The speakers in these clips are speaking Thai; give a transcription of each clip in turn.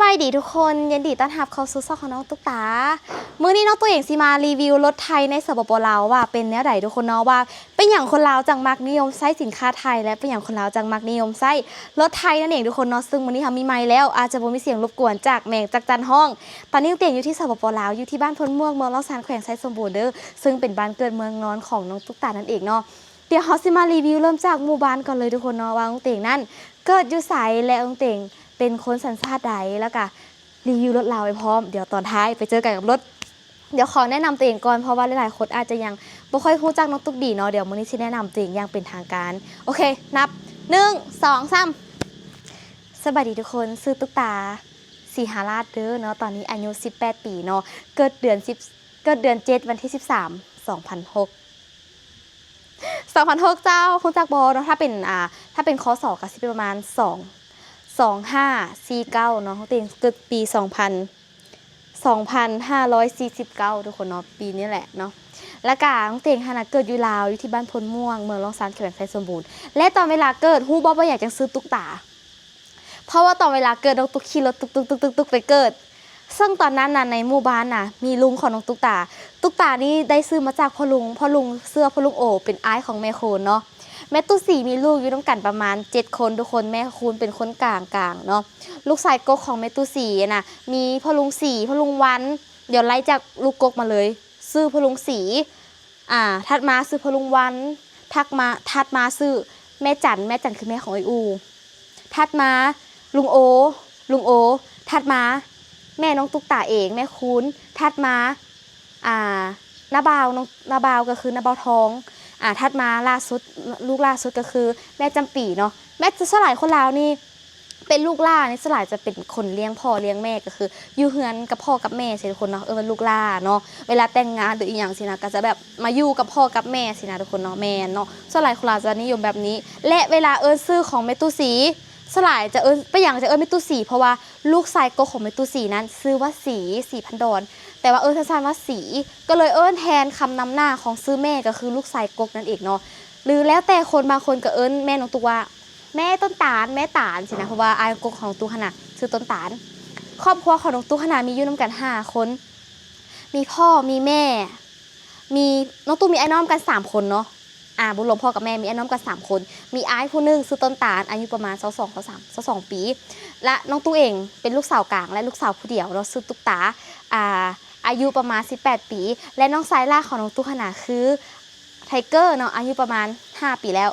บายดีทุกคนยินดีต้อนรับเข้าสู่ช่องของน้องตุ๊กตามื้อนี้น้องตัวเองสิมารีวิวรถไทยในสปปลาวว่าเป็นแนวใดทุกคนเนาะว่าเป็นอย่างคนลาวจังมักนิยมใช้สินค้าไทยและเป็นอย่างคนลาวจังมักนิยมใช้รถไทยนั่นเองทุกคนเนาะซึ่งมื้อนี้ทำมีไมค์แล้วอาจจะบ่มีเสียงรบกวนจากแมงจากจันห้องตอนนี้น้องตัวเองอยู่ที่สปปลาวอยู่ที่บ้านพลม่วงเมืองลองซานแขวงไซสมบูรณ์เด้อซึ่งเป็นบ้านเกิดเมืองนอนของน้องตุ๊กตานั่นเองเนาะเดี๋ยวเฮาสิมารีวิวเริ่มจากหมู่บ้านก่อนเลยทุกคนเนาะว่าน้องเต่งนั่นเกิดอยู่ไสและน้องเต่งเป็นคนสัญชาติใดแล้วก็รีวิวรถเราไปพร้อมเดี๋ยวตอนท้ายไปเจอกันกับรถเดี๋ยวขอแนะนำตัวเองก่อนเพราะว่าหลายๆคนอาจจะยังไม่ค่อยรู้จักน้องตุ๊กดีเนาะเดี๋ยวมื้อนี้สิแนะนำตัวเองอย่างเป็นทางการโอเคนับ1 2 3สวัสดีทุกคนชื่อตุ๊กตาสีหาราชเด้อเนาะตอนนี้อายุ18 ปีเนาะเกิดเดือน7วันที่13 2006เจ้าคุณจักบอเนาะถ้าเป็นคศก็สิเป็นประมาณ2549เนาะเขาเต็งเกิดปี2549ทุกคนเนาะปีนี้แหละเนาะและกาน้องเต็งขนาดเกิดอยู่ลาวอยู่ที่บ้านพลม่วงเมืองลองซานแขวงไซสมบูรณ์และตอนเวลาเกิดฮู้บ่ว่าอยากจะซื้อตุ๊กตาเพราะว่าตอนเวลาเกิดน้องตุ๊กขี่รถตุ๊กไปเกิดซึ่งตอนนั้นน่ะในหมู่บ้านน่ะมีลุงของน้องตุ๊กตานี่ได้ซื้อมาจากพ่อลุงเสื้อพ่อลุงโอเป็นอ้ายของแม่โคนเนาะแม่ตู้สีมีลูกอยู่ต้องกันประมาณ7 คนทุกคนแม่คูณเป็นคนกลางเนาะลูกชายกกของแม่ตู้สีน่ะมีพ่อลุงสีพ่อลุงวันเดี๋ยวไล่จากลูกกกมาเลยซื้อพ่อลุงสีถัดมาซื้อพ่อลุงวันถัดมาซื้อแม่จันคือแม่ของไออูถัดมาลุงโอถัดมาแม่น้องตุ๊กตาเองแม่คูณถัดมาน้าบ่าวก็คือน้าบ่าวทองถัดมาลูกล่าสุดก็คือแม่จำปีเนาะแม่สลายคนลาวนี่เป็นลูกล่านี่สลายจะเป็นคนเลี้ยงพ่อเลี้ยงแม่ก็คืออยู่เฮือนกับพ่อกับแม่สิทุกคนเนาะเป็นลูกล่าเนาะเวลาแต่งงานหรืออีกอย่างสินะก็จะแบบมาอยู่กับพ่อกับแม่สินะทุกคนเนาะแม่เนาะสลายคนลาวจะนิยมแบบนี้และเวลาซื้อของแม่ตู้สีสลายจะไปอย่างจะแม่ตู้สีเพราะว่าลูกชายก็ของแม่ตู้สีนั้นซื้อว่าสีพันดอนแต่ว่าสั้นๆว่าสีก็เลยแทนคำนำหน้าของซื้อแม่ก็คือลูกชายกกนั่นเองเนาะหรือแล้วแต่คนบางคนก็แม่น้องตุ๊กว่าแม่ต้นตาลแม่ตาลสินะเพราะว่าอายกกของตุ๊กขนาดชื่อต้นตาลครอบครัวของน้องตุ๊กขนาดมีอยู่น้ำกัน5 คนมีพ่อมีแม่มีน้องตุ๊กมีไอ้น้องกัน3 คนเนาะบุญหลวงพ่อกับแม่มีไอ้น้องกัน3 คนมีอ้ายผู้นึงชื่อต้นตาลอายุประมาณ22 ปีและน้องตุ๊กเองเป็นลูกสาวกลางและลูกสาวผู้เดียวเนาะชื่อตุ๊กตาอายุประมาณ18 ปีและน้องสายล่าของน้องตุ๊กขนาดคือไทเกอร์เนาะอายุประมาณ5 ปีแล้ว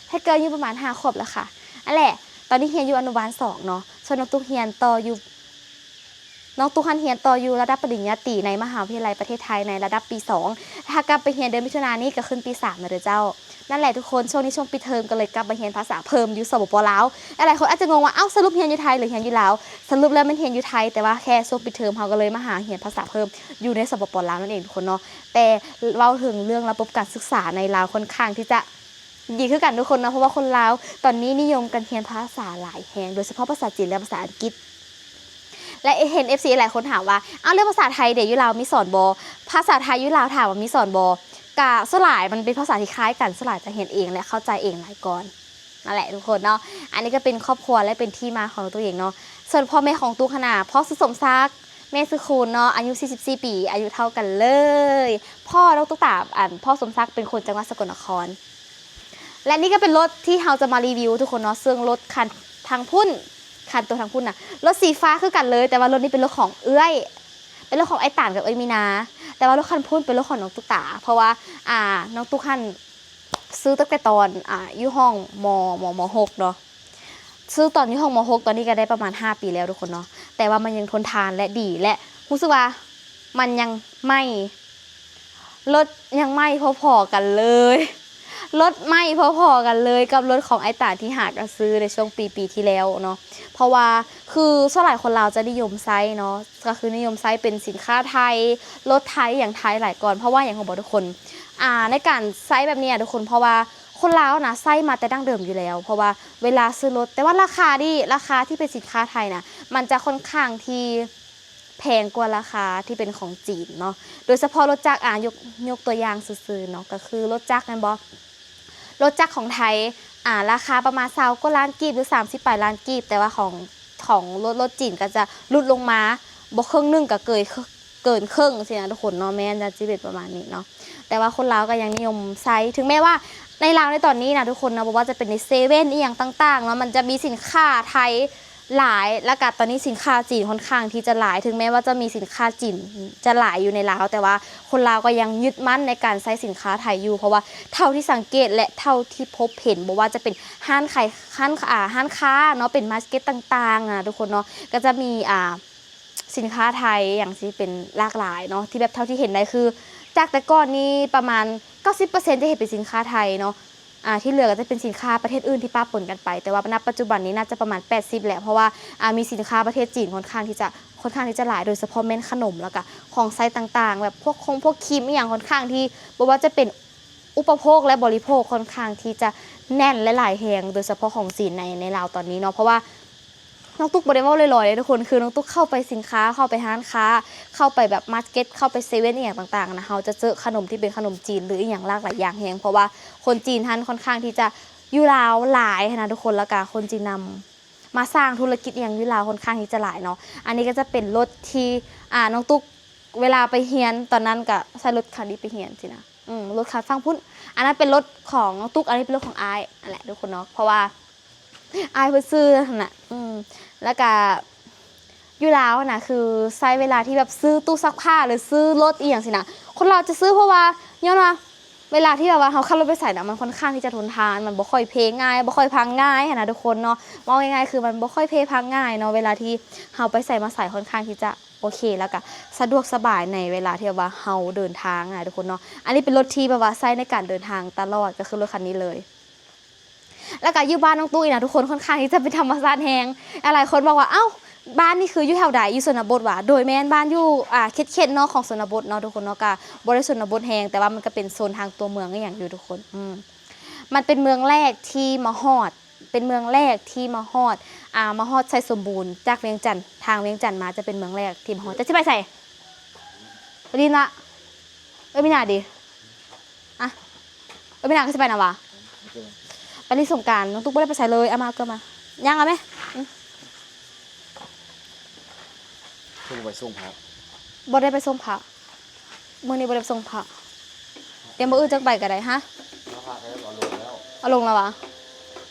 ไทเกอร์อายุประมาณ5 ขวบแล้วค่ะนั่นแหละตอนนี้เฮียนอยู่อนุบาล2เนาะส่วนน้องตุ๊กเฮียนต่ออยู่ระดับปริญญาตรีในมหาวิทยาลัยประเทศไทยในระดับปี2ถ้ากลับไปเฮียนเดือนมิถุนายนนี้ก็ขึ้นปี3นะเด้อเจ้านั่นแหละทุกคนช่วงนี้ช่วงปิดเทอมก็เลยกลับมาเรียนภาษาเพิ่มอยู่สปปลาวหลายคนอาจจะงงว่าสรุปเรียนอยู่ไทยหรือเรียนอยู่ลาวสรุปแล้วมันเรียนอยู่ไทยแต่ว่าแค่ช่วงปิดเทอมเขาก็เลยมาหาเรียนภาษาเพิ่มอยู่ในสปปลาวนั่นเองทุกคนเนาะแต่เว้าถึงเรื่องระบบการศึกษาในลาวค่อนข้างที่จะดีขึ้นกันทุกคนนะเพราะว่าคนลาวตอนนี้นิยมการเรียนภาษาหลายแห่งโดยเฉพาะภาษาจีนและภาษาอังกฤษและเห็น FC หลายคนถามว่าเรื่องภาษาไทยเดี๋ยวยุลาวมีสอนบอภาษาไทยยุลาวถามว่ามีสอนบอกะสลายมันเป็นภาษาที่คล้ายกันสลายจะเห็นเองและเข้าใจเองหลายก่อนนั่นแหละทุกคนเนาะอันนี้ก็เป็นครอบครัวและเป็นที่มาของตัวเองเนาะส่วนพ่อแม่ของตุ๊กขนาพ่อสุสมศักดิ์แม่สุคูณเนาะอายุ44 ปีอายุเท่ากันเลยพ่อน้องตุ๊กตาพ่อสมศักดิ์เป็นคนจังหวัดสกลนครและนี่ก็เป็นรถที่เราจะมารีวิวทุกคนเนาะซึ่งรถคันตัวทางพุ่นน่ะรถสีฟ้าคือกันเลยแต่ว่ารถนี้เป็นรถของเป็นรถของไอ้ต่านกับไอ้มีนาแต่ว่ารถคันพุ่นเป็นรถของน้องตุ๊กตาเพราะว่าน้องตุ๊กคันซื้อตั้งแต่ตอนอยู่ห้องม.6 เนาะซื้อตอนอยู่ห้องม.6 ตอนนี้ก็ได้ประมาณ5 ปีแล้วทุกคนเนาะแต่ว่ามันยังทนทานและดีและรู้สึกว่ามันยังไม่รถยังไม่พอๆกันเลยรถไม่พอๆกันเลยกับรถของไอ้ตาที่หากซื้อในช่วงปีที่แล้วเนาะเพราะว่าคือส่วนหลายคนเราจะนิยมไซส์เนาะก็คือนิยมไซส์เป็นสินค้าไทยรถไทยอย่างไทยหลายก่อนเพราะว่าอย่างของบอกทุกคนในการไซส์แบบนี้ทุกคนเพราะว่าคนลาวนะไซส์มาแต่ดั้งเดิมอยู่แล้วเพราะว่าเวลาซื้อรถแต่ว่าราคาที่เป็นสินค้าไทยนะมันจะค่อนข้างที่แพงกว่าราคาที่เป็นของจีนเนาะโดยเฉพาะรถจักรยกตัวอย่างซื่อๆเนาะก็คือรถจักรนั่นบอรถจักรของไทยราคาประมาณ20 กว่าล้านกีบหรือ30 ปลายล้านกีบแต่ว่าของ ของรถจีนก็จะลุดลงมาบ่ครึ่งนึงก็เกินครึ่งสินะทุกคนเนาะแม่นจะเป็นประมาณนี้เนาะแต่ว่าคนลาวก็ยังนิยมใช้ถึงแม้ว่าในลาวในตอนนี้นะทุกคนนะบอกว่าจะเป็นในเซเว่นอีหยังต่างๆเนาะมันจะมีสินค้าไทยหลายแล้วก็ตอนนี้สินค้าจีนค่อนข้างที่จะหลายถึงแม้ว่าจะมีสินค้าจีนจะหลายอยู่ในลาวแต่ว่าคนลาวก็ยังยึดมั่นในการใช้สินค้าไทยอยู่เพราะว่าเท่าที่สังเกตและเท่าที่พบเห็นบอกว่าจะเป็นห้างค้าเนาะเป็นมาร์เก็ตต่างๆทุกคนเนาะก็จะมีสินค้าไทยอย่างที่เป็นหลากหลายเนาะที่แบบเท่าที่เห็นได้คือจากแต่ก่อนนี้ประมาณ 90% จะเห็นเป็นสินค้าไทยเนาะที่เหลือก็จะเป็นสินค้าประเทศอื่นที่ป้าปนกันไปแต่ว่าณปัจจุบันนี้น่าจะประมาณ80แหละเพราะว่ามีสินค้าประเทศจีนค่อนข้างที่จะหลายโดยเฉพาะเม่นขนมแล้วก็ของไซต์ต่างๆแบบพวกครีมอย่างค่อนข้างที่บอกว่าจะเป็นอุปโภคและบริโภคค่อนข้างที่จะแน่นและหลายแห่งโดยเฉพาะของจีนในลาวตอนนี้เนาะเพราะว่าน้องตุ๊กบริวารลอยๆเลยทุกคนคือน้องตุ๊กเข้าไปสินค้าเข้าไปห้างค้าเข้าไปแบบมาร์เก็ตเข้าไปเซเว่นอย่างต่างๆนะเขาจะเจอขนมที่เป็นขนมจีนหรืออย่างหลากหลายอย่างแฮงเพราะว่าคนจีนท่านค่อนข้างที่จะอยู่ลาวหลายนะทุกคนแล้วก็คนจีนนำมาสร้างธุรกิจอย่างอยู่ลาวค่อนข้างที่จะหลายเนาะอันนี้ก็จะเป็นรถที่น้องตุ๊กเวลาไปเฮียนตอนนั้นก็ใช้รถคันนี้ไปเฮียนสินะรถคันฟังพุ่นอันนั้นเป็นรถของน้องตุ๊กอันนี้เป็นรถของอายนั่นแหละทุกคนเนาะเพราะว่าอายเพิ่นซื้อน่ะแล้วก็อยู่ลาวนะคือใช้เวลาที่แบบซื้อตู้ซักผ้าหรือซื้อรถอีหยังสินะคนเราจะซื้อเพราะว่าย้อนว่าเวลาที่แบบว่าเขาขับรถไปใส่นะมันค่อนข้างที่จะทนทานมันบ่ค่อยเพง่ายบ่ค่อยพังง่ายนะทุกคนเนาะมองง่ายๆคือมันบ่ค่อยเพพังง่ายเนาะเวลาที่เขาไปใส่มาใส่ค่อนข้างที่จะโอเคแล้วก็สะดวกสบายในเวลาที่ว่าเขาเดินทางนะทุกคนเนาะอันนี้เป็นรถที่แบบว่าใช้ในการเดินทางตลอดก็คือรถคันนี้เลยแล้วก็อยู่บ้านน้องตุ้ยนะทุกคนค่อนข้างที่จะเป็นธรรมชาติแฮงหลายคนบอกว่าเอ้าบ้านนี่คืออยู่แถวใดอยู่ชนบทว่ะโดยแม่นบ้านอยู่เขตเนาะของชนบทเนาะทุกคนเนาะก็บ่ได้ชนบทแฮงแต่ว่ามันก็เป็นโซนทางตัวเมืองอย่างอยู่ทุกคนมันเป็นเมืองแรกที่มาฮอดเป็นเมืองแรกที่มาฮอดไซสมบูรณ์จากเวียงจันทร์ทางเวียงจันทร์มาจะเป็นเมืองแรกที่มาฮอดจะไปใส่ไปดีนะไม่น่าดีไม่น่าก็จะไปนะวะไปนี่สงกรานต์น้องตุ๊กไม่ได้ไปใส่เลยเอามาเกินมาย่างเอาไหมเพิ่งไปส่งพระบ่ได้ไปส่งพระมื้อนี้บ่ได้ไปส่งพระเตรียมมื้ออื่นจังไปก็ได้ฮะพระแล้วเอาลงแล้วเอาลงแล้ววะ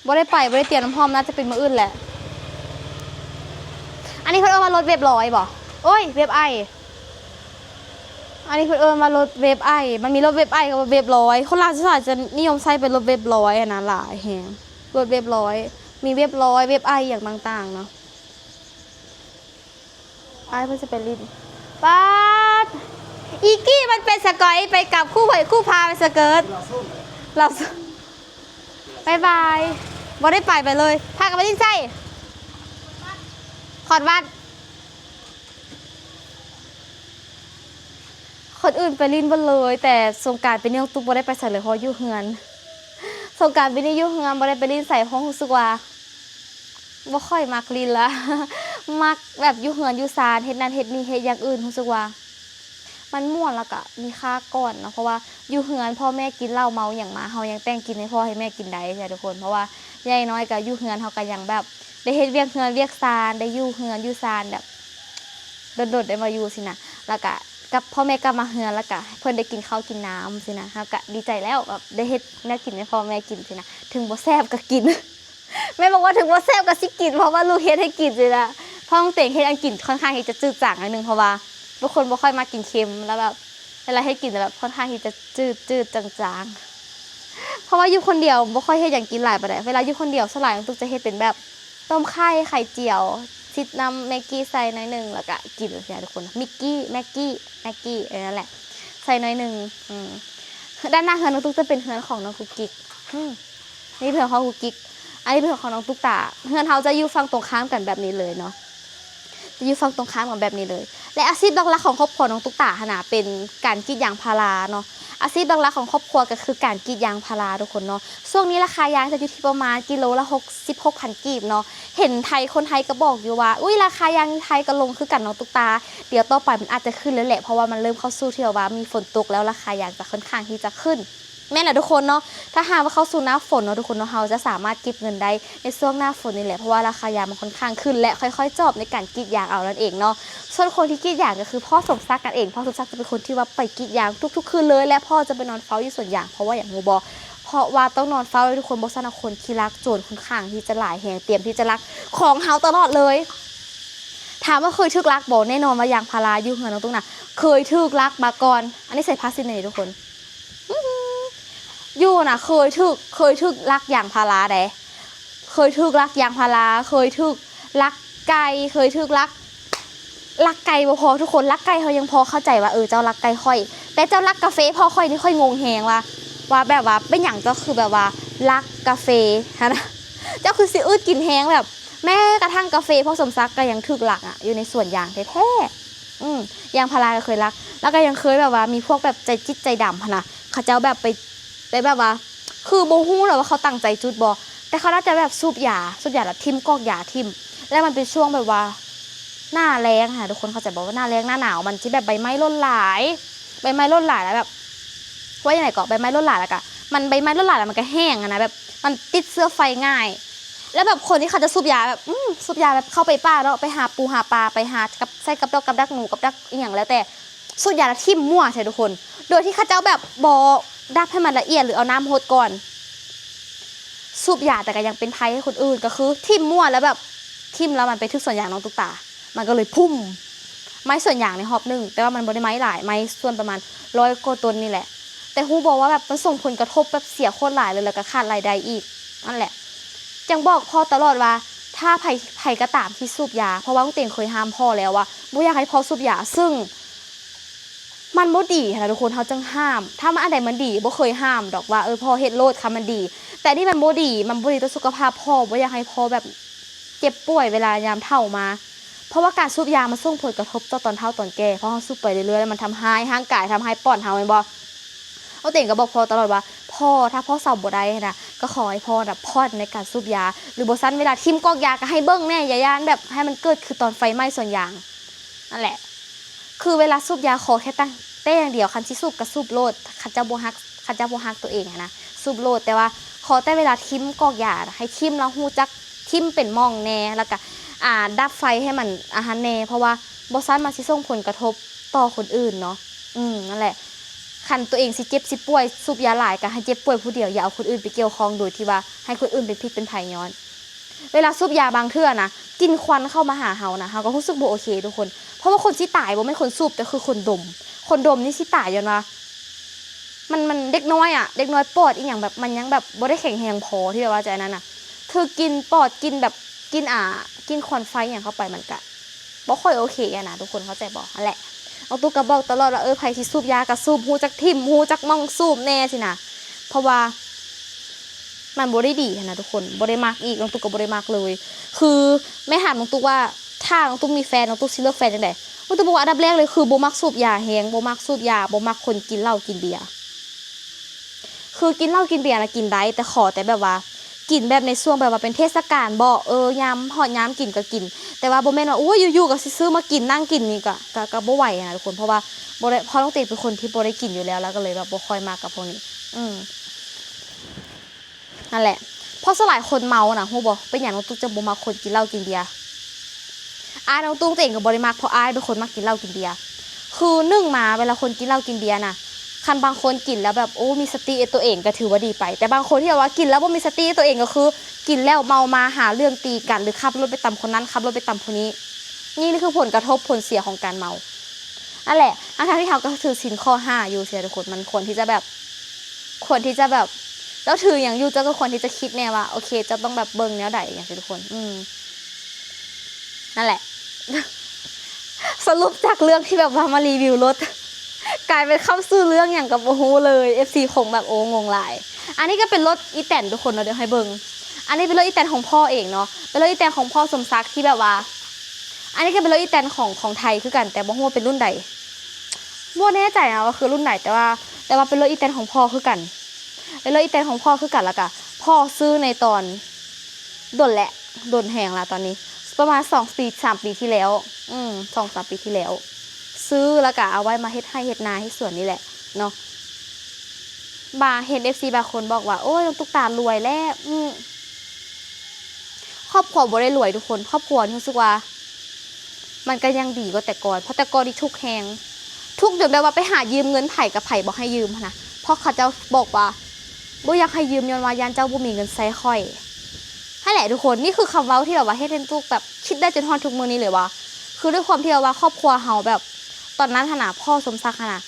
บ่ได้ไปบ่ได้เตรียมน้ำหอมน่าจะเป็นมื้ออื่นแหละอันนี้เพิ่นเอามารถเว็บ100บ่โอ้ยเว็บไออันนี้เพิ่นมารถเว็บไอมันมีรถเว็บไอกับเว็บ100คนลาวส่วนใหญ่จะนิยมใช้เป็นรถเว็บ100นะหลายแฮงรถเว็บ100มีเว็บ100เว็บไออย่างต่างๆเนาะไอเพิ่นจะเป็นลิ้นป๊าดอีกี้มันเป็นสกอยไปกับคู่พาไปสเกิร์ตเราบายบายบ่ได้ไปเลยพากันไปลิ้นไส้ขอดวัดคนอื่นไปลิ้นบ่เลยแต่สงกรานต์ปีนี้ตุ๊กบ่ได้ไปใส่เลยเพราะอยู่เฮือนสงกรานต์ปีนี้อยู่เฮือนบ่ได้ไปลิ้นใส่ห้องรู้สึกว่าบ่ค่อยมักลิ้นละมักแบบอยู่เฮือนอยู่ศาลเฮ็ดนั่นเฮ็ดนี่เฮ็ดอย่างอื่นรู้สึกว่ามันม่วนแล้วก็มีค่าก่อนเนาะเพราะว่าอยู่เฮือนพ่อแม่กินเหล้าเมาอย่างมาเฮายังแต่งกินให้พ่อให้แม่กินได้ใช่ทุกคนเพราะว่าใหญ่น้อยก็อยู่เฮือนเฮาก็ยังแบบได้เฮ็ดเวียกเฮือนเวียกศาลได้อยู่เฮือนอยู่ศาลแบบโดดๆได้มาอยู่สินะแล้วก็กับพ่อแม่กลับมาเฮือนแล้วก็เพิ่นได้กินข้าวกินน้ำสินะเฮาก็ดีใจแล้วแบบได้เฮ็ดแนวกินให้พ่อแม่กินสินะถึงบ่แซ่บก็กิน แม่บอกว่าถึงบ่แซ่บก็สิกินเพราะว่าลูกเฮ็ดให้กินสินะพ่อต้องเต่งเฮ็ดอันกินค่อนข้างที่จะจืดจางนิดนึงเพราะว่าทุกคนบ่ค่อยมากินเค็มแล้วแบบเวลาให้กินแบบค่อนข้างที่จะจืดจางๆเพราะว่าอยู่คนเดียวบ่ค่อยเฮ็ดหยังกินหลายปานใดเวลาอยู่คนเดียวสลายตุ๊กจะเฮ็ดเป็นแบบต้มไข่เจียวซิดน้ำแม็กกี้ใส่หน่อยนึงแล้วก็กินเลยทุกคนแม็กกี้นั่นแหละใส่หน่อยนึงด้านหน้าเฮือนน้องตุ๊กจะเป็นเฮือนของน้องกุ๊กกิ๊กนี่เฮือนของกุ๊กกิ๊กอันนี้เป็นของน้องตุ๊กตาเฮือนเฮาจะอยู่ฝั่งตรงข้ามกันแบบนี้เลยเนาะจะอยู่ฝั่งตรงข้ามกันแบบนี้เลยและอาชีพหลักๆของครอบครัวน้องตุ๊กตาน่ะเป็นการกรีดยางพาราเนาะอาชีพหลักๆของครอบครัวก็คือการกรีดยางพาราทุกคนเนาะช่วงนี้ราคายางจะอยู่ที่ประมาณกิโลละ66,000กีบเนาะเห็นคนไทยก็บอกอยู่ว่าอุ้ยราคายางไทยก็ลงคือกันน้องตุ๊กตาเดี๋ยวต่อไปมันอาจจะขึ้นแล้วแหละเพราะว่ามันเริ่มเข้าสู่ที่ว่ามีฝนตกแล้วราคายางจะค่อนข้างที่จะขึ้น แม่นแหละทุกคนเนาะถ้าหากว่าเข้าสู่หน้าฝนเนาะทุกคนเนาะเราจะสามารถเก็บเงินได้ในช่วงหน้าฝนนี่แหละเพราะว่าราคายางมันค่อนข้างขึ้นและค่อยๆจอบในการกรีดยางเอานั่นเองเนาะส่วนคนที่กรีดยางก็คือพ่อสมศักดิ์กันเองพ่อสมศักดิ์จะเป็นคนที่ว่าไปกรีดยางทุกๆคืนเลยและพ่อจะไปนอนเฝ้าอยู่สวนยางเพราะว่าอย่างงูบอเพราะว่าต้องนอนเฝ้าทุกคนบอสนาคนขี้รักโจรค่อนข้างที่จะหลายแหงเตรียมที่จะรักของเฮาตลอดเลยถามว่าเคยทึกรักบอกแน่นอนว่ายางพาราอยู่เหือนน้องตุ้งน่ะเคยทึกรักมาก่อนอันนี้ใส่พาสซินเลยทุกคนอยู่น่ะเคยทึกรักยางพาราเด้เคยทึกรักยางพาราเคยทึกรักไก่เคยทึกรักไก่บ่พอทุกคนรักไก่เขายังพอเข้าใจว่าเจ้ารักไก่ค่อยแต่เจ้ารักกาแฟพ่อค่อยนี่ค่อยงงแฮงว่าแบบว่าเป็นอย่างเจ้าคือแบบว่ารักกาแฟฮะนะเจ้าคือสิอืดกินแฮงแบบแม้กระทั่งกาแฟพ่อสมศักดิ์ก็ยังทึกรักอ่ะอยู่ในสวนยางแท้ๆยางพาราก็เคยรักแล้วก็ยังเคยแบบว่ามีพวกแบบใจจิตใจดำพะนะเขาเจ้าแบบไปแบบว่าคือโบฮู้หรอว่าเขาตั้งใจจุดบอแต่เขาน่าจะแบบสูบยาแล้วทิมกอกยาทิมแล้วมันเป็นช่วงแบบว่าหน้าแรงค่ะทุกคนเขาจะบอกว่าหน้าแรงหน้าหนาวมันที่แบบใบไม้ร่นหลายแล้วแบบว่าอย่างไรก็ใบไม้ร่นหลายแล้วก็มันใบไม้ร่นหลายแล้วมันก็แห้งนะแบบมันติดเสื้อไฟง่ายแล้วแบบคนที่เขาจะสูบยาแบบสูบยาแบบเข้าไปป่าแล้วไปหาปูหาปลาไปหากับใส่กับดอกกับดักหนูกับดักอย่างแล้วแต่สูบยาแล้วทิมมั่วใช่ทุกคนโดยที่เขาเจ้าแบบบอดับให้มันละเอียดหรือเอาน้ำหดก่อนสูบยาแต่ก็ยังเป็นภัยให้คนอื่นก็คือทิมมั่วแล้วแบบทิมแล้วมันไปทึกส่วนยางน้องตุ๊กตามันก็เลยพุ่มไม้ส่วนยางในหอบหนึ่งแต่ว่ามันบริไม้หลายไม้ส่วนประมาณ100 กว่าต้นนี่แหละแต่ฮูบอกว่าแบบมันส่งผลกระทบแบบเสียโคตรหลายเลยแล้วก็ขาดรายได้อีกนั่นแหละจังบอกพ่อตลอดว่าถ้าไผ่ก็ตามที่สูบยาเพราะว่าลุงเต่งเคยห้ามพ่อแล้วว่าบ่อยากให้พ่อสูบยาซึ่งมันบ่ดีค่ะทุกคนเขาจึงห้ามถ้ามันอันใดมันดีบ่เคยห้ามดอกว่าพ่อเฮ็ดโลดค่ะมันดีแต่ที่มันบ่ดีต่อสุขภาพพ่อบ่อยากให้พ่อแบบเจ็บป่วยเวลายามเฒ่ามาเพราะว่าการสูบยามันส่งผลกระทบต่อตอนเฒ่าตอนแก่เพราะเขาสูบไปเรื่อยๆแล้วมันทำให้ร่างกายทำให้ปอดเฮาแม่นบ่เอาเต่งก็บอกพ่อตลอดว่าพ่อถ้าพ่อเศร้าบ่ได้นะก็ขอให้พ่อน่ะพอดในการสูบยาหรือบ่ซั่นเวลาทิ่มกอกยาก็ให้เบิ่งแน่อย่าย่านแบบให้มันเกิดคือตอนไฟไหม้ส่วนยางนั่นแหละคือเวลาสูบยาขอแค่ตั้งแต่อย่างเดียวคันสิสูบก็สูบโลดคันเจ้าบ่ฮักตัวเองนะสูบโลดแต่ว่าขอแต่เวลาทิ่มกอกยาให้ทิ่มแล้วฮู้จักทิ่มเป็นม่องแน่แล้วก็ดับไฟให้มันอาหารแน่เพราะว่าบ่ซั่นมันสิส่งผลกระทบต่อคนอื่นเนาะนั่นแหละคันตัวเองสิเจ็บสิป่วยสูบยาหลายก็ให้เจ็บป่วยผู้เดียวอย่าเอาคนอื่นไปเกี่ยวข้องโดยที่ว่าให้คนอื่นเป็นพิษเป็นภัยย้อนเวลาสูบยาบางเทื่อนะกินควันเข้ามาหาเฮานะเฮาก็รู้สึกบ่โอเคทุกคนเพราะว่าคนสิตายบ่แม่นคนสูบแต่คือคนดมนี่สิตายย้อนว่ามันเด็กน้อยเด็กน้อยปอดอีหยังแบบมันยังแบบบ่ได้แข็งแรงพอที่แบบว่าใจนั้นน่ะคือกินปอดกินแบบกินควันไฟอย่างเข้าไปมันก็บ่ค่อยโอเคนะทุกคนเข้าใจบ่นั่นแหละเอาตุ๊กก็บอกตลอดว่าไผที่สูบยาก็สูบฮู้จักทิ่มฮู้จักม่องสูบแน่สินะเพราะว่ามันบ่ได้ดีนะทุกคนบ่ได้มักอีกน้องตุ๊กก็บ่ได้มักเลยคือแม่ถามน้องตุ๊กว่าถ้าน้องตุ๊กมีแฟนน้องตุ๊กสิเลือกแฟนจังได๋น้องตุ๊กบอกว่าอันดับแรกเลยคือบ่มักสูบยาแฮงบ่มักสูบยาบ่มักคนกินเหล้ากินเบียร์คือกินเหล้ากินเบียร์น่ะกินได้แต่ขอแต่แบบว่ากินแบบในช่วงแบบว่าเป็นเทศกาลบ่ยามฮอดยามกินก็กินแต่ว่าบ่แม่นว่าโอ้ยอยู่ๆก็สิซื้อมากินนั่งกินนี่ก็บ่ไหวนะทุกคนเพราะว่าบ่ได้พอน้องเต้เป็นคนที่บ่ได้กินอยู่แล้วก็เลยแบบบ่ค่อยมักกับพวกนี้นั่นแหละเพราะสลายคนเมาน่ะฮู้บ่เป็นหยังน้องตุ๊กจะบ่มักคนกินเหล้ากินเบียร์น้องตุ๊กเองก็บ่ได้มักเพราะเป็นคนมักกินเหล้ากินเบียร์คือ1มาเวลาคนกินเหล้ากินเบียร์น่ะคันบางคนกินแล้วแบบมีสติตัวเองก็ถือว่าดีไปแต่บางคนที่ว่ากินแล้วบ่มีสติตัวเองก็คือกินแล้วเมามาหาเรื่องตีกันหรือขับรถไปตำคนนั้นขับรถไปตำคนนี้นี่คือผลกระทบผลเสียของการเมานั่นแหละทั้งที่เขาก็ถือศีลข้อ5อยู่เสียทุกคนมันควรที่จะแบบแล้วถืออย่างอยู่เจ้าก็ควรที่จะคิดแน่ว่าโอเคจะต้องแบบเบิ่งแนวใดอย่างเสียทุกคนนั่นแหละ สรุปจากเรื่องที่แบบว่ามารีวิวรถกลายเป็นคำซื้อเรื่องอย่างกับโอ้โหเลย FC คงแบบงงหลายอันนี้ก็เป็นรถอีแตนทุกคนเนาะเดี๋ยวให้เบิ่งอันนี้เป็นรถอีแตนของพ่อเองเนาะเป็นรถอีแตนของพ่อสมศักดิ์ที่แบบว่าอันนี้ก็เป็นรถอีแตนของไทยคือกันแต่บ่ฮู้ว่าเป็นรุ่นใดบ่แน่ใจนะว่าคือรุ่นไหนแต่ว่าเป็นรถอีแตนของพ่อคือกันเป็นรถอีแตนของพ่อคือกันแล้วก็พ่อซื้อในตอนดนแหงละตอนนี้ประมาณ2-3 ปีที่แล้ว2-3 ปีที่แล้ว ซื้อแล้วก็เอาไว้มาเฮ็ดให้เฮ็ดนาให้สวนนี่แหละเนาะ บางเห็น FC บางคนบอกว่าโอ้ยน้องตุ๊กตารวยแล้วครอบครัวบ่ได้รวยทุกคนครอบครัวนี่รู้สึกว่ามันก็ยังดีกว่าแต่ก่อนเพราะแต่ก่อนนี่ทุกข์แฮงทุกข์จนแบบว่าไปหายืมเงินไผกับไผบ่ให้ยืมนะเพราะเขาเจ้าบอกว่าบ่อยากให้ยืมย้อนว่ายานเจ้าบ่มีเงินใช้ค่อยนั่นแหละทุกคนนี่คือคำเว้าที่แบบว่าเฮ็ดให้ตุ๊กแบบคิดได้จนฮอดทุกมื้อนี้เลยว่าคือด้วยความที่ว่าครอบครัวเฮาแบบตอนนั้นขนาดพ่อสมศักดิ์ขนาด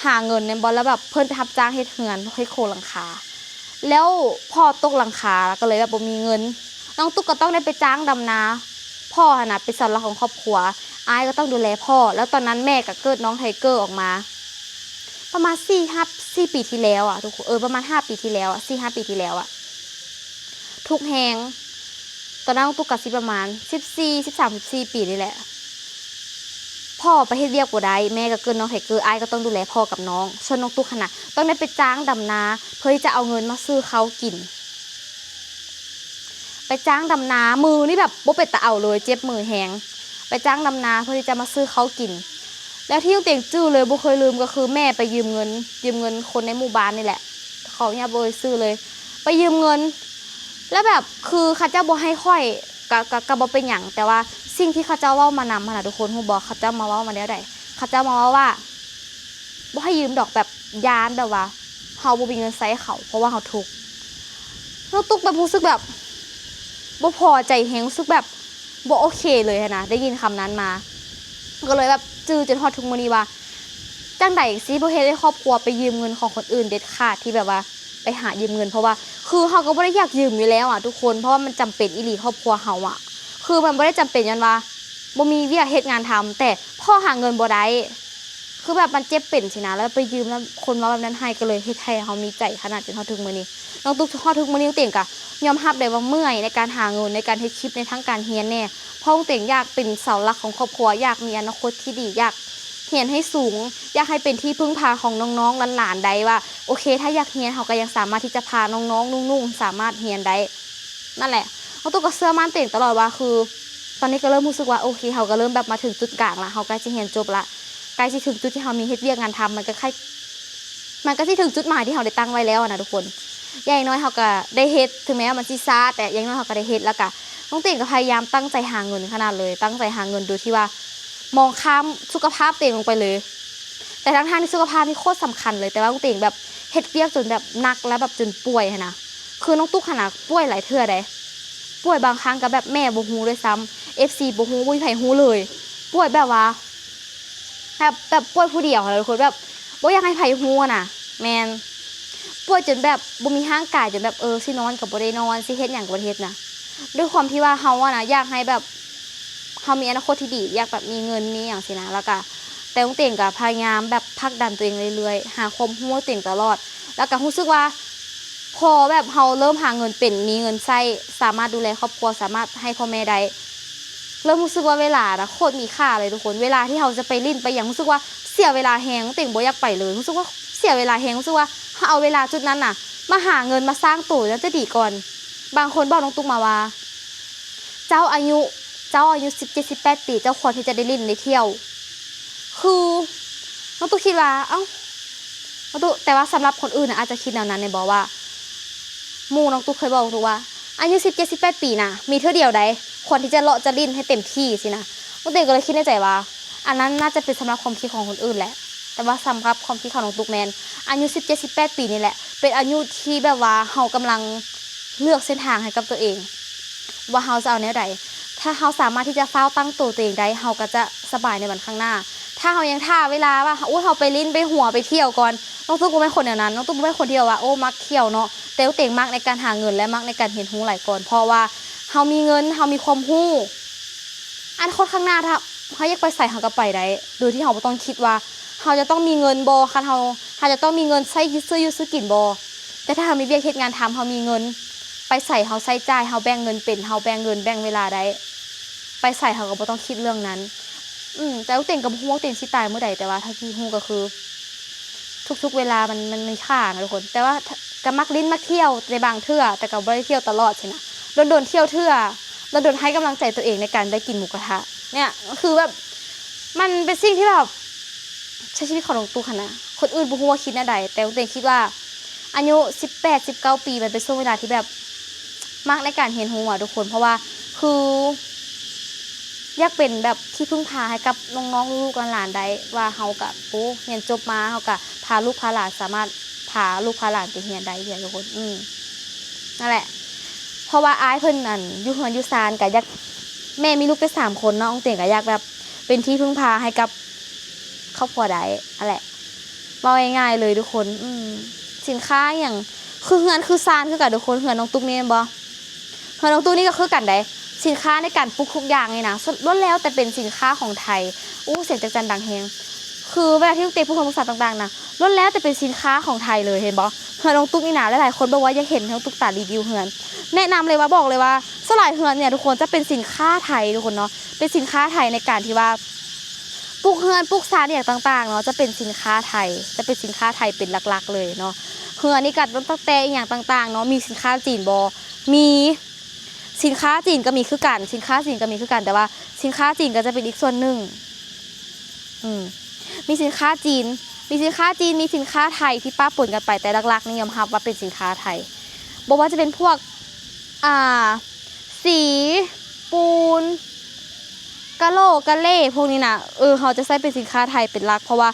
หาเงินในบ่แล้วแบบเพิ่นไปรับจ้างเฮ็ดเฮือนเฮ็ดโครงหลังคาแล้วพ่อตกหลังคาก็เลยแบบบ่มีเงินน้องตุ๊กก็ต้องได้ไปจ้างดำนาพ่อน่ะเป็นเสาหลักของครอบครัวอายก็ต้องดูแลพ่อแล้วตอนนั้นแม่ก็เกิดน้องไทเกอร์ออกมาประมาณ4 ปีที่แล้วอ่ะทุกคนประมาณ5 ปีที่แล้วอ่ะ4-5 ปีที่แล้วอ่ะทุกแฮงตอนนั้นน้องตุ๊กก็สิประมาณ13-14 ปีนี่แหละพ่อไปเฮ็ดเวียกบ่ได้แม่ก็เกิดน้องไทเกอร์อายก็ต้องดูแลพ่อกับน้องส่วนน้องตุ๊กน่ะต้องได้ไปจ้างดำนาเพื่อที่จะเอาเงินมาซื้อข้าวกินไปจ้างดำนามือนี่แบบบ่เป็นตาเอาเลยเจ็บมือแฮงไปจ้างดำนาเพื่อที่จะมาซื้อข้าวกินแล้วที่ยังเต่งจื้อเลยบ่เคยลืมก็คือแม่ไปยืมเงินคนในหมู่บ้านนี่แหละเขาเนี่ยบ่ได้ซื้อเลยไปยืมเงินแล้วแบบคือเขาเจ้าบ่ให้ค่อยก็บ่เป็นหยังแต่ว่าสิ่งที่เขาเจ้าเว้ามานำหั่นน่ะทุกคนฮู้บ่เขาเจ้ามาเว้ามาแล้วใดเขาเจ้ามาเว้าว่าบ่ให้ยืมดอกแบบย้านแบบว่าเฮาบ่มีเงินใช้เขาเพราะว่าเฮาทุกข์แล้วตุ๊กแบบรู้สึกแบบบ่พอใจแฮงรู้สึกแบบบ่โอเคเลยนะได้ยินคำนั้นมาก็เลยแบบจื้อจนฮอดทุกมื้อนี้ว่าจังได๋สิบ่เฮ็ดให้ครอบครัวไปยืมเงินของคนอื่นเด็ดขาดที่แบบว่าไปหายืมเงินเพราะว่าคือเฮาก็บ่ได้อยากยืมอยู่แล้วอ่ะทุกคนเพราะว่ามันจำเป็นอีหลีครอบครัวเฮาอ่ะคือมันบ่ได้จำเป็นยันว่าบ่มีเวียกเฮ็ดงานทำแต่พ่อหาเงินบ่ได้คือแบบมันเจ็บเป็นสินะแล้วไปยืมแล้วคนว่าแบบนั้นให้ก็เลยเฮ็ดให้เฮามีใจขนาดจนฮอดทุกมื้อนี้น้องตุ๊กฮอดทุกมื้อนี้น้องเต่งก็ยอมรับได้ว่าเมื่อยในการหาเงินในการเฮ็ดคลิปในทั้งการเรียนแน่เพราะน้องเต่งอยากเป็นเสาหลักของครอบครัวอยากมีอนาคตที่ดีอยากเรียนให้สูงอยากให้เป็นที่พึ่งพาของน้องๆหลานๆได้ว่าโอเคถ้าอยากเรียนเฮาก็ยังสามารถที่จะพาน้องๆนุ่งๆสามารถเรียนได้นั่นแหละน้องตุ๊กก็เชื่อมั่นเต่งตลอดว่าคือตอนนี้ก็เริ่มรู้สึกว่าโอเคเฮาก็เริ่มแบบมาถึงจุดกลางละเฮาใกล้จะเรียนจบละใกล้สิถึงจุดที่เฮามีเฮ็ดเวียกงานทำมันก็สิถึงจุดหมายที่เฮาได้ตั้งไว้แล้วนะทุกคนอย่างน้อยเฮาก็ได้เฮ็ดถึงแม้ว่ามันสิช้าแต่อย่างน้อยเฮาก็ได้เฮ็ดแล้วก็น้องเต่งก็พยายามตั้งใจหาเงินขนาดเลยตั้งใจหาเงินโดยที่ว่ามองข้ามสุขภาพตัวเองลงไปเลยแต่ทั้งที่สุขภาพนี่โคตรสำคัญเลยแต่ว่าน้องเต่งแบบเฮ็ดเวียกจนแบบหนักแล้วแบบจนป่วยหั่นนะคือน้องตุ๊กขนาดป่วยหลายเทื่อได้ป่วยบางครั้งก็แบบแม่บ่ฮู้ด้วยซ้ำ FC บ่ฮู้บ่มีไผฮู้เลยป่วยแบบว่าแบบป่วยผู้เดียวค่ะทุกคนแบบบ่อยากให้ไผฮู้น่ะแม่นป่วยจนแบบบ่มีร่างกายจนแบบสินอนก็บ่ได้นอนสิเฮ็ดหยังก็บ่ได้เฮ็ดนะด้วยความที่ว่าเฮาอะนะอยากให้แบบเฮามีอนาคตที่ดีอยากแบบมีเงินมีหยังสินะแล้วก็แต่น้องเต่งก็พยายามแบบผลักดันตัวเองเรื่อยๆหาความรู้ตัวเองตลอดแล้วก็รู้สึกว่าพอแบบเฮาเริ่มหาเงินเป็นมีเงินใช้สามารถดูแลครอบครัวสามารถให้พ่อแม่ได้เริ่มรู้สึกว่าเวลานะโคตรมีค่าเลยทุกคนเวลาที่เฮาจะไปลิ้นไปหยังรู้สึกว่าเสียเวลาแฮงน้องเต่งบ่อยากไปเลยรู้สึกว่าเสียเวลาแฮงรู้สึกว่าเฮาเอาเวลาจุดนั้นน่ะมาหาเงินมาสร้างตัวแล้วจะดีก่อนบางคนบอกน้องตุ๊กมาว่าเจ้าอายุ17-18 ปีเจ้าควรที่จะได้ลิ้นได้เที่ยวคือน้องตุ๊กคิดว่าน้องตุ๊กแต่ว่าสำหรับคนอื่นน่ะอาจจะคิดแนวนั้นเนี่ยบอกว่าหมู่น้องตุ๊กเคยบอกถูกว่าอายุ17-18 ปีน่ะมีเท่าเดียวได้ควรที่จะเลาะจะลิ้นให้เต็มที่สินะน้องเต้ก็เลยคิดในใจว่าอันนั้นน่าจะเป็นสำหรับความคิดของคนอื่นแหละแต่ว่าสำหรับความคิดของน้องตุ๊กแมนอายุ17-18 ปีนี่แหละเป็นอายุที่แบบว่าเฮากำลังเลือกเส้นทางให้กับตัวเองว่าเฮาจะเอาแนวใดถ้าเฮาสามารถที่จะเฝ้าตั้งตัวเองได้เฮาก็จะสบายในวันข้างหน้าถ้าเฮายังท่าเวลาว่าเฮาไปลิ้นไปหัวไปเที่ยวก่อนน้องตุ๊กบ่เป็นคนอย่างนั้นน้องตุ๊กบ่เป็นคนที่ว่ามักเที่ยวเนาะแต่น้องเต่งมักในการหาเงินและมักในการเห็นรู้หลายก่อนเพราะว่าเฮามีเงินเฮามีความรู้อนาคตข้างหน้าถ้าเฮาอยากไปใส่เฮาก็ไปได้โดยที่เฮาบ่ต้องคิดว่าเฮาจะต้องมีเงินบ่คันเฮาจะต้องมีเงินใช้ซื้ออยู่ซื้อกินบ่แต่ถ้าเฮามีเวียกเฮ็ดงานทำเฮามีเงินไปใส่เฮาใช้จ่ายเฮาแบ่งเงินเป็นเฮาแบ่งเงินแบ่งเวลาได้ไปใส่เฮาก็บ่ต้องคิดเรื่องนั้นแต่น้องเต่งก็บ่ฮู้ว่าน้องเต่งสิตายเมื่อใดแต่ว่าถ้าที่ฮู้ก็คือทุกๆเวลามันมีค่านะทุกคนแต่ว่าก็มักลิ้นมักเที่ยวในบางเทื่อแต่ก็บ่ได้เที่ยวตลอดใช่นะโดนเที่ยวเทื่อโดนให้กำลังใจตัวเองในการได้กินหมูกระทะเนี่ยคือแบบมันเป็นสิ่งที่แบบใช้ชีวิตของน้องตุ๊กค่ะนะคนอื่นบ่ฮู้ว่าคิดแนวใดแต่น้องเต่งคิดว่า อายุ18-19 ปีมันเป็นช่วงเวลาที่แบบมากในการเรียนรู้อ่ะทุกคนเพราะว่าคืออยากเป็นแบบที่พึ่งพาให้กับน้องๆลูกๆหลานๆได้ว่าเฮากับโอ้เรียนจบมาเฮากับพาลูกพาหลานสามารถพาลูกพาหลานไปเรียนได้เนี่ยทุกคนนั่นแหละเพราะว่าอ้ายเพิ่นนั่นอยู่เฮือนอยู่ซานก็อยากแม่มีลูกได้3คนเนาะองเต่งก็อยากแบบเป็นที่พึ่งพาให้กับครอบครัวได้นั่นแหละเว้าง่ายๆเลยทุกคนสินค้าอย่างคือเฮือนคือซานคือกันทุกคนเฮือนน้องตุ๊กนี่บ่เฮือนน้องตุ๊กนี่ก็คือกันได้สินค้าในการปลูกทุกอย่างเลยนะล้วนแล้วแต่เป็นสินค้าของไทยเสียงจันดังแฮงคือเวลาที่ตุ๊กเตะพูดคำภาษาต่างๆนะล้วนแล้วแต่เป็นสินค้าของไทยเลยเห็นบ่เฮือนน้องตุ๊กนี่นะหลายๆคนบอกว่าอยากเห็นน้องตุ๊กตารีวิวเฮือนแนะนำเลยว่าบอกเลยว่าสลายเฮือนเนี่ยทุกคนจะเป็นสินค้าไทยทุกคนเนาะเป็นสินค้าไทยในการที่ว่าปลูกเฮือนปลูกซานอย่างต่างๆเนาะจะเป็นสินค้าไทยจะเป็นสินค้าไทยเป็นหลักๆเลยเนาะเฮือนนี่กัดตั้งแต่อย่างต่างๆเนาะมีสินค้าจีนบ่มีสินค้าจีนก็มีคือกันสินค้าจีนก็มีคือกันแต่ว่าสินค้าจีนก็จะเป็นอีกส่วนหนึ่งมีสินค้าจีนมีสินค้าจีนมีสินค้าไทยที่ป้าปนกันไปแต่หลักๆนี่ยอมรับว่าเป็นสินค้าไทยบอกว่าจะเป็นพวกสีปูนกะโหลกะเล่พวกนี้นะเขาจะใช้เป็นสินค้าไทยเป็นหลักเพราะว่า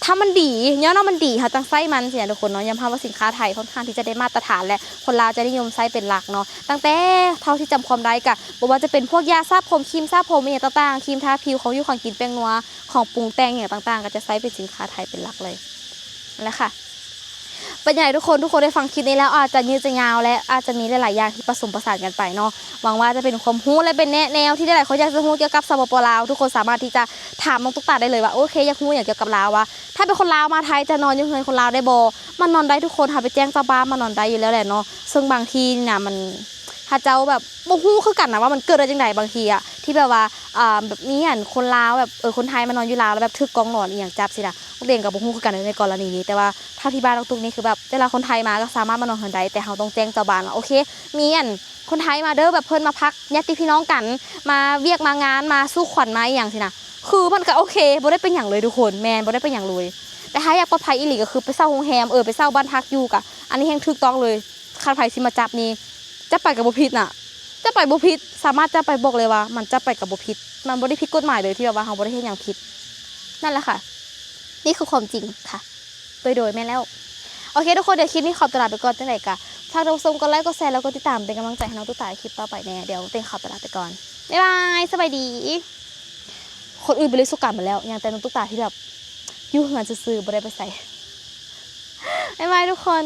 ถ้ามันดีเนี่ยเนาะมันดีเขาต้องใช้มันเสียทุกคนเนาะย้ำว่าสินค้าไทยค่อนข้างที่จะได้มาตรฐานและคนลาวจะนิยมใช้เป็นหลักเนาะตั้งแต่เท่าที่จำความได้กะบอกว่าจะเป็นพวกยาซาผมครีมซาผมอย่างต่างๆครีมทาผิวของอยู่ของกินแป้งนัวของปรุงแต่งอย่างต่างๆก็จะใช้เป็นสินค้าไทยเป็นหลักเลยนั่นแหละค่ะเป็นยังไงทุกคนได้ฟังคลิปนี้แล้วอาจจะยืดจะยาวและอาจจะมีหลายๆอย่างที่ผสมผสานกันไปเนาะหวังว่าจะเป็นความรู้และเป็นแนวที่หลายๆคนอยากจะรู้เกี่ยวกับสปปลาวทุกคนสามารถที่จะถามน้องตุ๊กตาได้เลยว่าโอเคอยากรู้อย่างเกี่ยวกับลาวว่าถ้าเป็นคนลาวมาไทยจะนอนอยู่เฮือนคนลาวได้บ่มันนอนได้ทุกคนหาไปแจ้งเจ้าบ้านมันนอนได้อยู่แล้วแหละเนาะซึ่งบางทีเนี่ยมันถ้าเจ้าแบบบ่ฮู้คือกันนะว่ามันเกิดอะไรจังไดบางทีอะที่แบบว่าแบบนี้อ่ะคนลาวแบบคนไทยมานอนอยู่ลาวแล้วแบบทึกกองหลอนอีหยังจับสินะเรียนกับบ่ฮู้คือกันในกรณีนี้แต่ว่าถ้าที่บ้านน้องตุ๊กนี่คือแบบเวลาคนไทยมาก็สามารถมานอนเฮือนได้แต่เราต้องแจ้งเจ้าบ้านว่าโอเคมีคนไทยมาเด้อแบบเพิ่นมาพักญาติพี่น้องกันมาเวียกมางานมาสู้ขวัญมาอีหยังสินะคือมันก็โอเคบ่ได้เป็นหยังเลยทุกคนแม่นบ่ได้เป็นหยังเลยแต่ถ้าอยากปลอดภัยอีหลีก็คือไปเช่าโรงแรมไปเช่าบ้านพักอยู่กะอันนี้แฮงถูกต้องเลยคันไผสิมาจับนี่จะไปกับบ่ผิดน่ะจะไปบ่ผิดสามารถจะไปบอกเลยว่ามันจะไปกับบ่ผิดมันบ่ได้ผิดกฎหมายเลยที่แบบว่าเฮาบ่ได้เฮ็ดหยังผิดนั่นแหละค่ะนี่คือความจริงค่ะโดยแม่แล้วโอเคทุกคนเดี๋ยวคลิปนี้ขอตัวลาไปก่อนจังได๋กะฝากรับชมกดไลค์กดแชร์แล้วก็ติดตามเป็นกำลังใจให้น้องตุ๊กตาคลิปต่อไปแน่เดี๋ยวเต้นขอตัวลาไปก่อนบ๊ายบายสบายดีคนอื่นไปเลยสุกาหมดแล้วยังแต่น้องตุ๊กตาที่แบบอยู่เฮือนซื่อๆบ่ได้ไปใส่บ๊ายบายทุกคน